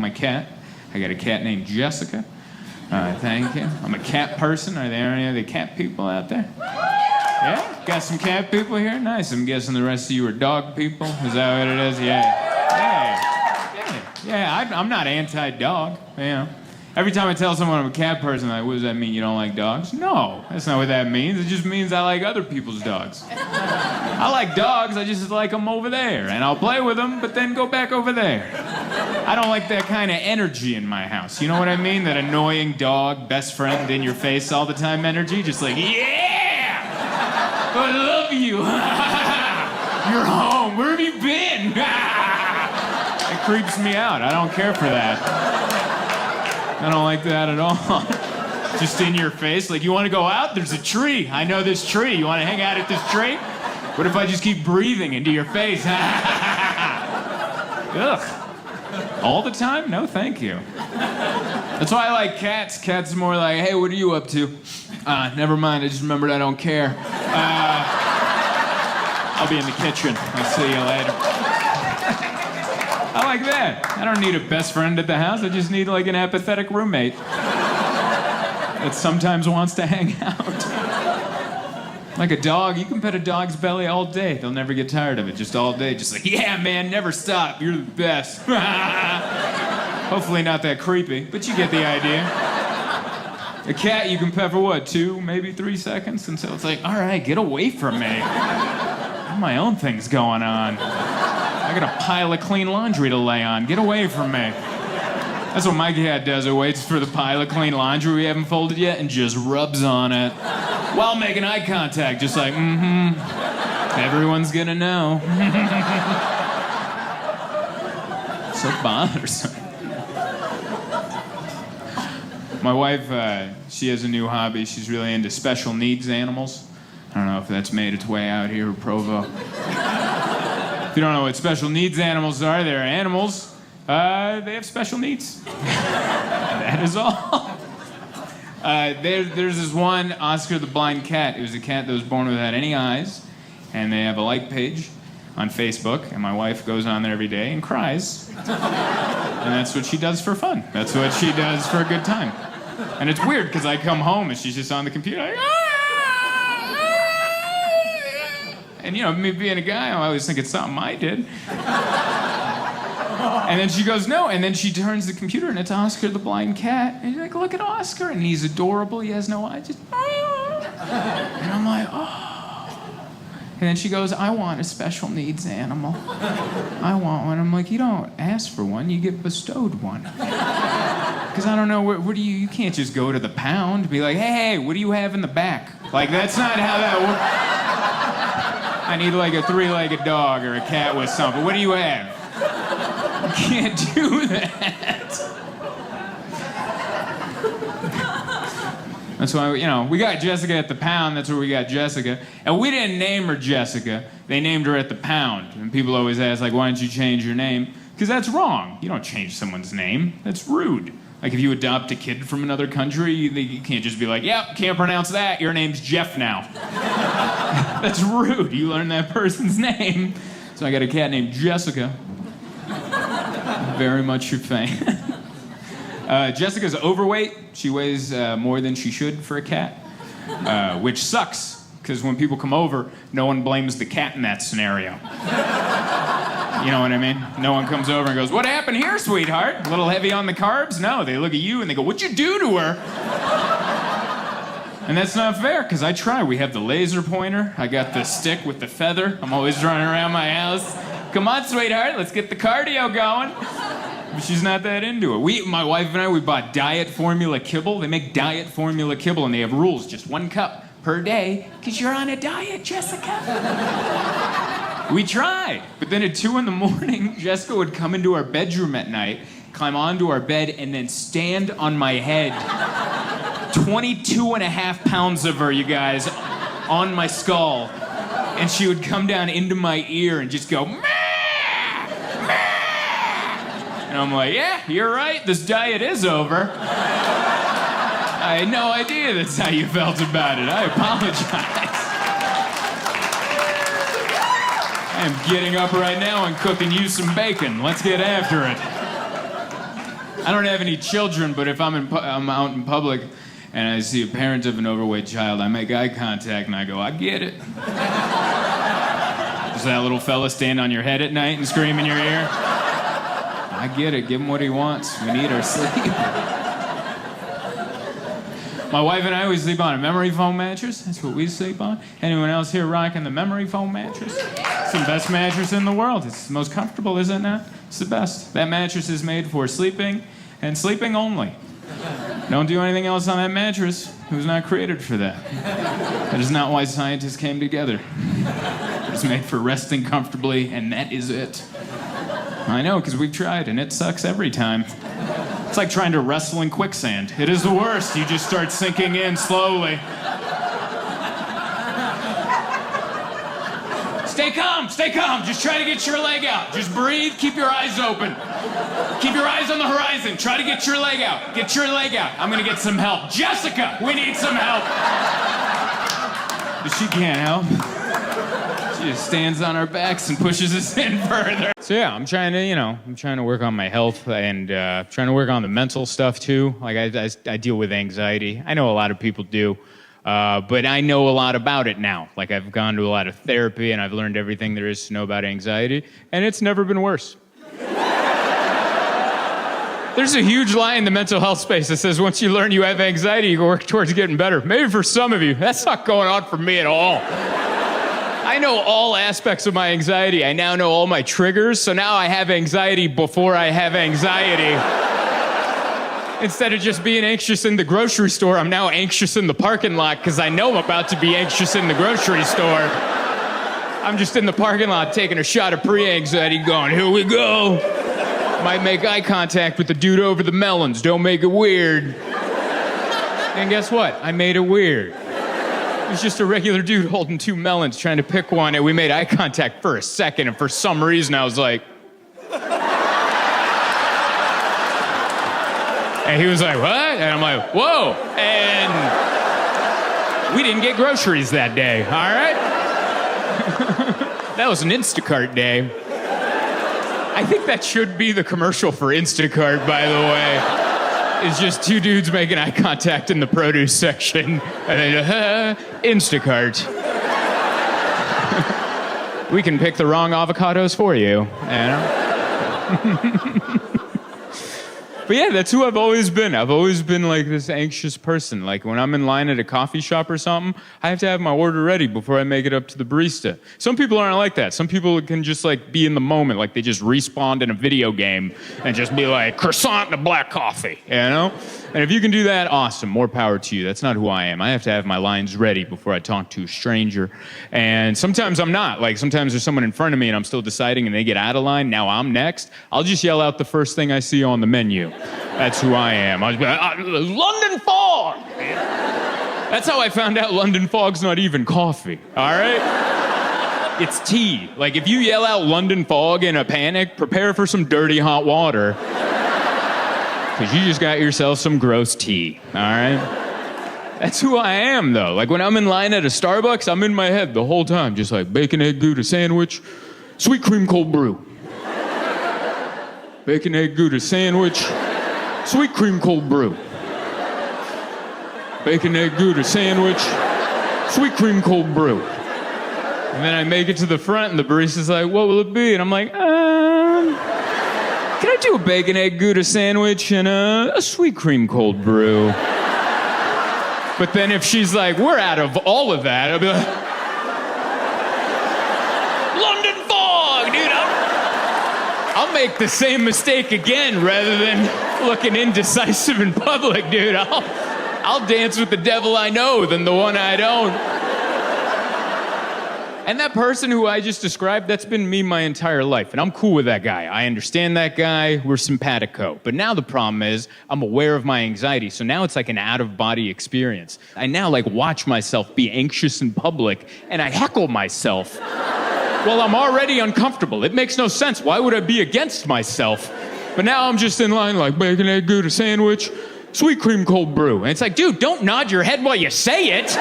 my cat. I got a cat named Jessica. Thank you. I'm a cat person. Are there any other cat people out there? Yeah? Got some cat people here? Nice. I'm guessing the rest of you are dog people. Is that what it is? Yeah, I'm not anti-dog, you know. Every time I tell someone I'm a cat person, like, what does that mean, you don't like dogs? No, that's not what that means. It just means I like other people's dogs. I like dogs, I just like them over there. And I'll play with them, but then go back over there. I don't like that kind of energy in my house. You know what I mean? That annoying dog, best friend in your face all the time energy. Just like, yeah! I love you. You're home. Where have you been? It creeps me out. I don't care for that. I don't like that at all. Just in your face. Like, you want to go out? There's a tree. I know this tree. You want to hang out at this tree? What if I just keep breathing into your face? Ugh. All the time? No, thank you. That's why I like cats. Cats are more like, hey, what are you up to? Never mind. I just remembered I don't care. I'll be in the kitchen. I'll see you later. I like that. I don't need a best friend at the house. I just need like an apathetic roommate that sometimes wants to hang out. Like a dog, you can pet a dog's belly all day. They'll never get tired of it, just all day. Just like, yeah, man, never stop. You're the best. Hopefully not that creepy, but you get the idea. A cat you can pet for what, 2, maybe 3 seconds? Until it's like, all right, get away from me. I have my own things going on. I got a pile of clean laundry to lay on. Get away from me. That's what my cat does. It waits for the pile of clean laundry we haven't folded yet and just rubs on it while making eye contact. Just like, everyone's gonna know. So bothersome. My wife, she has a new hobby. She's really into special needs animals. I don't know if that's made its way out here in Provo. If you don't know what special needs animals are, they're animals. They have special needs. That is all. There's this one, Oscar the blind cat. It was a cat that was born without any eyes. And they have a like page on Facebook. And my wife goes on there every day and cries. And that's what she does for fun. That's what she does for a good time. And it's weird because I come home and she's just on the computer like, and you know, me being a guy, I always think it's something I did. And then she goes, no. And then she turns the computer and it's Oscar the blind cat. And you're like, look at Oscar. And he's adorable. He has no eyes. Just, and I'm like, oh. And then she goes, I want a special needs animal. I want one. I'm like, you don't ask for one. You get bestowed one. Because I don't know, where do you can't just go to the pound and be like, hey, what do you have in the back? Like, that's not how that works. I need like a 3-legged dog or a cat with something. What do you have? You can't do that. That's why, you know, we got Jessica at the pound. That's where we got Jessica. And we didn't name her Jessica. They named her at the pound. And people always ask, like, why didn't you change your name? Because that's wrong. You don't change someone's name. That's rude. Like, if you adopt a kid from another country, you can't just be like, yep, can't pronounce that. Your name's Jeff now. That's rude. You learn that person's name. So I got a cat named Jessica. Very much your fan. Jessica's overweight. She weighs more than she should for a cat, which sucks, because when people come over, no one blames the cat in that scenario. You know what I mean? No one comes over and goes, what happened here, sweetheart? A little heavy on the carbs? No, they look at you and they go, what'd you do to her? And that's not fair, because I try. We have the laser pointer. I got the stick with the feather. I'm always running around my house. Come on, sweetheart, let's get the cardio going. But she's not that into it. My wife and I, we bought diet formula kibble. They make diet formula kibble, and they have rules. Just 1 cup per day, because you're on a diet, Jessica. We tried, but then at 2 a.m, Jessica would come into our bedroom at night, climb onto our bed, and then stand on my head. 22.5 pounds of her, you guys, on my skull. And she would come down into my ear and just go, meh, meh. And I'm like, yeah, you're right, this diet is over. I had no idea that's how you felt about it. I apologize. I am getting up right now and cooking you some bacon. Let's get after it. I don't have any children, but if I'm out in public and I see a parent of an overweight child, I make eye contact and I go, I get it. Does that little fella stand on your head at night and scream in your ear? I get it. Give him what he wants. We need our sleep. My wife and I, we sleep on a memory foam mattress. That's what we sleep on. Anyone else here rocking the memory foam mattress? It's the best mattress in the world. It's the most comfortable, is it not? It's the best. That mattress is made for sleeping and sleeping only. Don't do anything else on that mattress. It was not created for that. That is not why scientists came together. It was made for resting comfortably, and that is it. I know, because we've tried, and it sucks every time. It's like trying to wrestle in quicksand. It is the worst. You just start sinking in slowly. Stay calm, stay calm. Just try to get your leg out. Just breathe, keep your eyes open. Keep your eyes on the horizon. Try to get your leg out. Get your leg out. I'm gonna get some help. Jessica, we need some help. But she can't help. She just stands on our backs and pushes us in further. So yeah, I'm trying to work on my health and trying to work on the mental stuff too. Like I deal with anxiety. I know a lot of people do, but I know a lot about it now. Like I've gone to a lot of therapy and I've learned everything there is to know about anxiety, and it's never been worse. There's a huge lie in the mental health space that says once you learn you have anxiety, you work towards getting better. Maybe for some of you, that's not going on for me at all. I know all aspects of my anxiety. I now know all my triggers, so now I have anxiety before I have anxiety. Instead of just being anxious in the grocery store, I'm now anxious in the parking lot because I know I'm about to be anxious in the grocery store. I'm just in the parking lot taking a shot of pre-anxiety going, here we go. Might make eye contact with the dude over the melons. Don't make it weird. And guess what? I made it weird. It was just a regular dude holding two melons trying to pick one, and we made eye contact for a second, and for some reason I was like... And he was like, what? And I'm like, whoa. And we didn't get groceries that day, all right? That was an Instacart day. I think that should be the commercial for Instacart, by the way. It's just two dudes making eye contact in the produce section. And then, Instacart. We can pick the wrong avocados for you, But yeah, that's who I've always been. I've always been like this anxious person. Like when I'm in line at a coffee shop or something, I have to have my order ready before I make it up to the barista. Some people aren't like that. Some people can just like be in the moment, like they just respawned in a video game and just be like, croissant and a black coffee, And if you can do that, awesome, more power to you. That's not who I am. I have to have my lines ready before I talk to a stranger. And sometimes I'm not. Like sometimes there's someone in front of me and I'm still deciding and they get out of line, now I'm next. I'll just yell out the first thing I see on the menu. That's who I am. I'll just be like, London fog! That's how I found out London fog's not even coffee, all right? It's tea. Like, if you yell out London fog in a panic, prepare for some dirty hot water. Because you just got yourself some gross tea, all right? That's who I am, though. Like, when I'm in line at a Starbucks, I'm in my head the whole time, just like bacon, egg, Gouda sandwich, sweet cream cold brew. Bacon, egg, Gouda sandwich, sweet cream cold brew. Bacon, egg, Gouda sandwich, sweet cream cold brew. And then I make it to the front and the barista's like, what will it be? And I'm like, can I do a bacon, egg, Gouda sandwich and a sweet cream cold brew? But then if she's like, we're out of all of that, I'll be like, London fog, dude. I'll make the same mistake again rather than looking indecisive in public, dude. I'll dance with the devil I know than the one I don't. And that person who I just described, that's been me my entire life. And I'm cool with that guy. I understand that guy. We're simpatico. But now the problem is I'm aware of my anxiety. So now it's like an out-of-body experience. I now like watch myself be anxious in public and I heckle myself. Well, I'm already uncomfortable. It makes no sense. Why would I be against myself? But now I'm just in line like bacon, egg, Gouda sandwich, sweet cream cold brew. And it's like, dude, don't nod your head while you say it.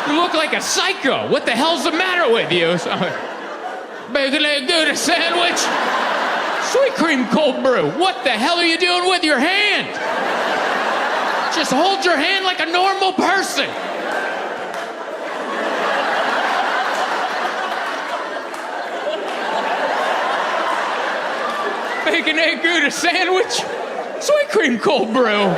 You look like a psycho. What the hell's the matter with you? So, bacon, egg, Gouda sandwich, Sweet cream cold brew. What the hell are you doing with your hand? Just hold your hand like a normal person. Bacon, egg, Gouda sandwich. Sweet cream cold brew.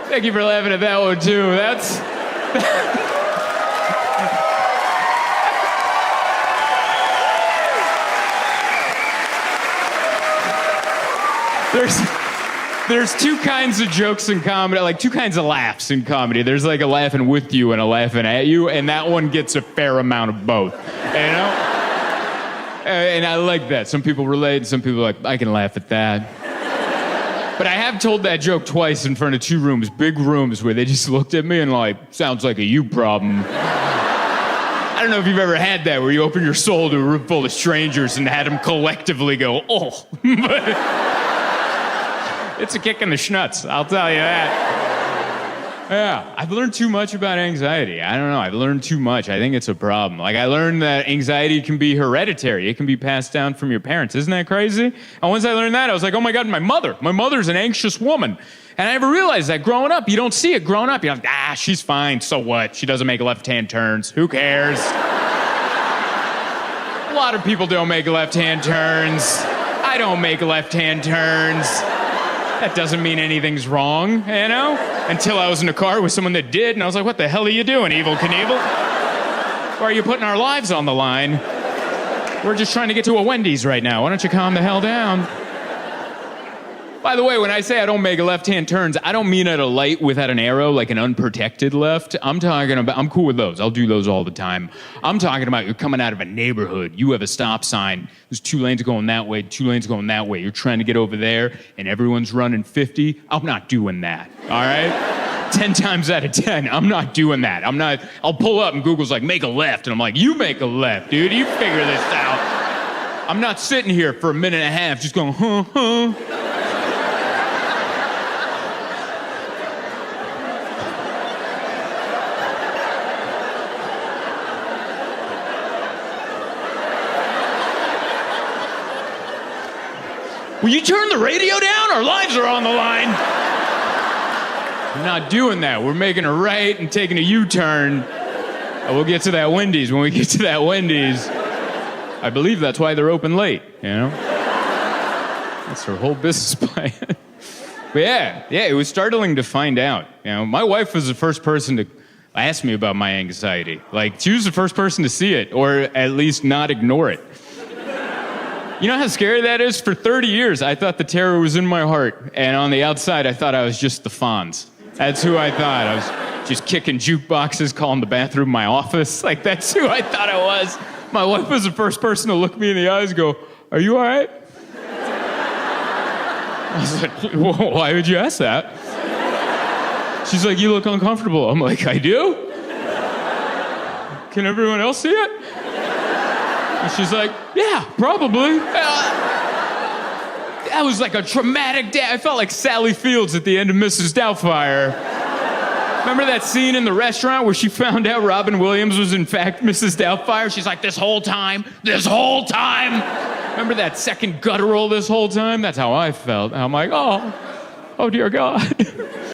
Thank you for laughing at that one, too. That's... There's two kinds of jokes in comedy, like two kinds of laughs in comedy. There's like a laughing with you and a laughing at you, and that one gets a fair amount of both, you know? And I like that. Some people relate, and some people are like, I can laugh at that. But I have told that joke twice in front of two rooms, big rooms, where they just looked at me and like, sounds like a you problem. I don't know if you've ever had that, where you open your soul to a room full of strangers and had them collectively go, oh. It's a kick in the schnutz, I'll tell you that. Yeah, I've learned too much about anxiety. I don't know, I've learned too much. I think it's a problem. Like, I learned that anxiety can be hereditary. It can be passed down from your parents. Isn't that crazy? And once I learned that, I was like, oh my God, my mother's an anxious woman. And I never realized that growing up. You don't see it growing up. You're like, she's fine, so what? She doesn't make left-hand turns. Who cares? A lot of people don't make left-hand turns. I don't make left-hand turns. That doesn't mean anything's wrong, you know? Until I was in a car with someone that did, and I was like, what the hell are you doing, Evel Knievel? Why are you putting our lives on the line? We're just trying to get to a Wendy's right now. Why don't you calm the hell down? By the way, when I say I don't make left-hand turns, I don't mean at a light without an arrow, like an unprotected left. I'm cool with those. I'll do those all the time. I'm talking about you're coming out of a neighborhood. You have a stop sign. There's 2 lanes going that way, 2 lanes going that way. You're trying to get over there, and everyone's running 50. I'm not doing that, all right? 10 times out of 10, I'm not doing that. I'll pull up, and Google's like, make a left. And I'm like, you make a left, dude. You figure this out. I'm not sitting here for a minute and a half just going, huh. Will you turn the radio down? Our lives are on the line. We're not doing that. We're making a right and taking a U-turn. And we'll get to that Wendy's when we get to that Wendy's. I believe that's why they're open late, you know? That's their whole business plan. But yeah, it was startling to find out. You know, my wife was the first person to ask me about my anxiety. Like, she was the first person to see it, or at least not ignore it. You know how scary that is? For 30 years, I thought the terror was in my heart, and on the outside, I thought I was just the Fonz. That's who I thought. I was just kicking jukeboxes, calling the bathroom my office. Like, that's who I thought I was. My wife was the first person to look me in the eyes and go, are you all right? I was like, well, why would you ask that? She's like, you look uncomfortable. I'm like, I do? Can everyone else see it? And she's like, yeah, probably. That was like a traumatic day. I felt like Sally Fields at the end of Mrs. Doubtfire. Remember that scene in the restaurant where she found out Robin Williams was in fact Mrs. Doubtfire? She's like, this whole time. Remember that second guttural this whole time? That's how I felt. I'm like, oh dear God.